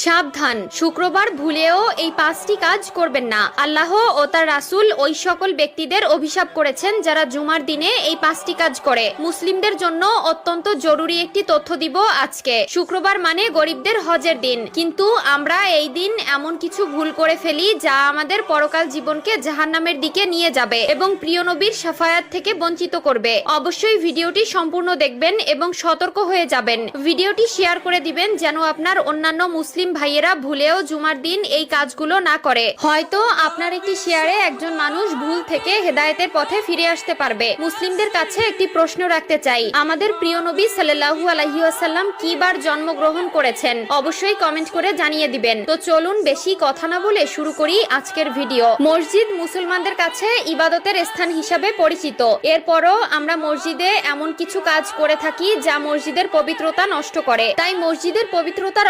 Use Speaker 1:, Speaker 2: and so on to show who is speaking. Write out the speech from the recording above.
Speaker 1: সাবধান, শুক্রবার ভুলেও এই 5টি কাজ করবেন না। আল্লাহ ও তার রাসূল ওই সকল ব্যক্তিদের অভিশাপ করেছেন যারা জুমার দিনে এই 5টি কাজ করে। মুসলিমদের জন্য অত্যন্ত জরুরি একটি তথ্য দিব আজকে। শুক্রবার মানে গরিবদের হজের দিন, কিন্তু আমরা এই দিন এমন কিছু ভুল করে ফেলি যা আমাদের পরকাল জীবনকে জাহান্নামের দিকে নিয়ে যাবে এবং প্রিয় নবীর শাফায়াত থেকে বঞ্চিত করবে। অবশ্যই ভিডিওটি সম্পূর্ণ দেখবেন এবং সতর্ক হয়ে যাবেন। ভিডিওটি শেয়ার করে দিবেন যেন আপনার অন্যান্য মুসলিম ভাইয়েরা ভুলেও জুমার দিন এই কাজগুলো না করে। হয়তো আপনার একটি শেয়ারে একজন মানুষ ভুল থেকে হেদায়েতের পথে ফিরে আসতে পারবে। মুসলিমদের কাছে একটি প্রশ্ন রাখতে চাই, আমাদের প্রিয় নবী সাল্লাল্লাহু আলাইহি ওয়াসাল্লাম কি বার জন্মগ্রহণ করেছেন? অবশ্যই কমেন্ট করে জানিয়ে দিবেন। তো চলুন বেশি কথা না বলে শুরু করি আজকের ভিডিও। মসজিদ মুসলমানদের কাছে ইবাদতের স্থান হিসাবে পরিচিত। এরপরও আমরা মসজিদে এমন কিছু কাজ করে থাকি যা মসজিদের পবিত্রতা নষ্ট করে। তাই মসজিদের পবিত্রতা